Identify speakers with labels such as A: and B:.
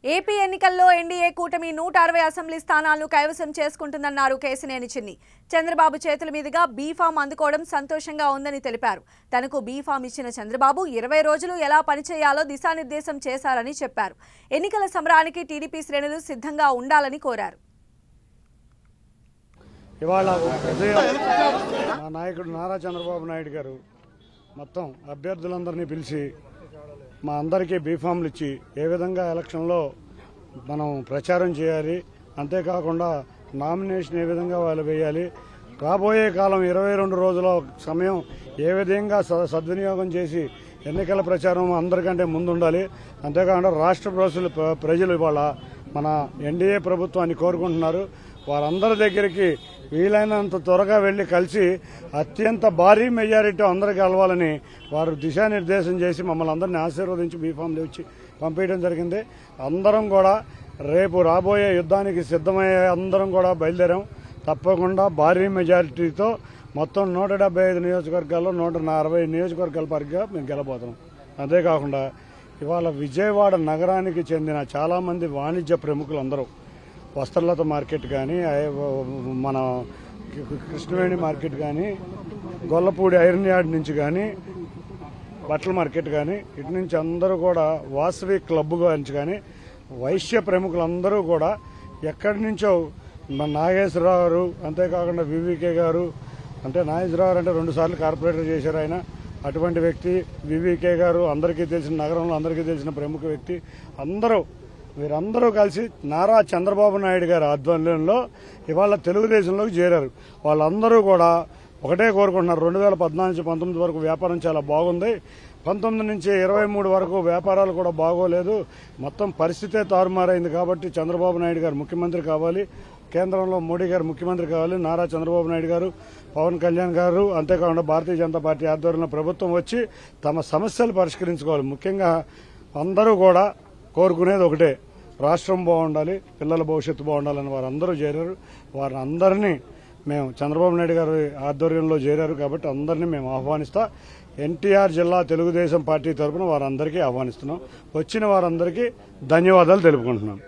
A: AP ఎన్నికల్లో NDA కూటమి 160 assembly స్థానాలను కైవసం చేసుకుంటుందన్నారు కేశినేని చిన్ని. చంద్రబాబు చేతుల మీదుగా బీఫామ్ అందుకోవడం సంతోషంగా ఉందని తెలిపారు. తనకు బీఫామ్ ఇచ్చిన చంద్రబాబు 20 రోజులు ఎలా పనిచేయాలో దిశానిర్దేశం చేశారని చెప్పారు. ఎన్నికల సమరానికి టీడీపీ శ్రేణులు సిద్ధంగా ఉండాలని కోరారు.
B: ఇవాళ మా నాయకుడు నారా చంద్రబాబు నాయుడు గారు మొత్తం అభ్యర్థులందరినీ పిలిచి మా అందరికీ బీఫామ్లు ఇచ్చి ఏ విధంగా ఎలక్షన్లో మనం ప్రచారం చేయాలి, అంతేకాకుండా నామినేషన్ ఏ విధంగా వాళ్ళు వేయాలి, రాబోయే కాలం 22 రోజుల సమయం ఏ విధంగా సద్వినియోగం చేసి ఎన్నికల ప్రచారం అందరికంటే ముందుండాలి, అంతేకాకుండా రాష్ట్ర ప్రజలు ఇవాళ మన ఎన్డీఏ ప్రభుత్వాన్ని కోరుకుంటున్నారు. వారందరి దగ్గరికి వీలైనంత త్వరగా వెళ్లి కలిసి అత్యంత భారీ మెజారిటీ అందరికీ కలవాలని వారు దిశానిర్దేశం చేసి మమ్మల్ని అందరినీ ఆశీర్వదించి బీఫామ్లు ఇచ్చి పంపించడం జరిగింది. అందరం కూడా రేపు రాబోయే యుద్ధానికి సిద్ధమయ్యే అందరం కూడా బయలుదేరాం. తప్పకుండా భారీ మెజారిటీతో మొత్తం 175 నియోజకవర్గాల్లో 160 నియోజకవర్గాల పరిధిగా మేము గెలబోతున్నాం. అంతేకాకుండా ఇవాళ విజయవాడ నగరానికి చెందిన చాలామంది వాణిజ్య ప్రముఖులు అందరూ వస్త్రలత మార్కెట్ కానీ, మన కృష్ణవేణి మార్కెట్ కానీ, గొల్లపూడి ఐరన్ యార్డ్ నుంచి కానీ, బట్టల మార్కెట్ కానీ, ఇటు నుంచి అందరూ కూడా వాసవి క్లబ్ నుంచి కానీ వైశ్య ప్రముఖులందరూ కూడా ఎక్కడి నుంచో మన నాగేశ్వరరావు గారు, అంతేకాకుండా వివికే గారు, అంటే నాగేశ్వరరావు అంటే 2 సార్లు కార్పొరేటర్ చేశారు ఆయన. అటువంటి వ్యక్తి వివికే గారు అందరికీ తెలిసిన, నగరంలో అందరికీ తెలిసిన ప్రముఖ వ్యక్తి. వీరందరూ కలిసి నారా చంద్రబాబు నాయుడు గారి ఆధ్వర్యంలో ఇవాళ తెలుగుదేశంలోకి చేరారు. వాళ్ళందరూ కూడా ఒకటే కోరుకుంటున్నారు, 2014 నుంచి 19 వరకు వ్యాపారం చాలా బాగుంది, 19 నుంచి 23 వరకు వ్యాపారాలు కూడా బాగోలేదు, మొత్తం పరిస్థితే తారుమారైంది. కాబట్టి చంద్రబాబు నాయుడు గారు ముఖ్యమంత్రి కావాలి, కేంద్రంలో మోడీ గారు ముఖ్యమంత్రి కావాలి, నారా చంద్రబాబు నాయుడు గారు, పవన్ కళ్యాణ్ గారు, అంతేకాకుండా భారతీయ జనతా పార్టీ ఆధ్వర్యంలో ప్రభుత్వం వచ్చి తమ సమస్యలు పరిష్కరించుకోవాలి. ముఖ్యంగా అందరూ కూడా కోరుకునేది ఒకటే, రాష్ట్రం బాగుండాలి, పిల్లల భవిష్యత్తు బాగుండాలని వారందరూ చేరారు. వారందరినీ మేము చంద్రబాబు నాయుడు గారి ఆధ్వర్యంలో చేరారు కాబట్టి అందరినీ మేము ఆహ్వానిస్తా. ఎన్టీఆర్ జిల్లా తెలుగుదేశం పార్టీ తరఫున వారందరికీ ఆహ్వానిస్తున్నాం. వచ్చిన వారందరికీ ధన్యవాదాలు తెలుపుకుంటున్నాం.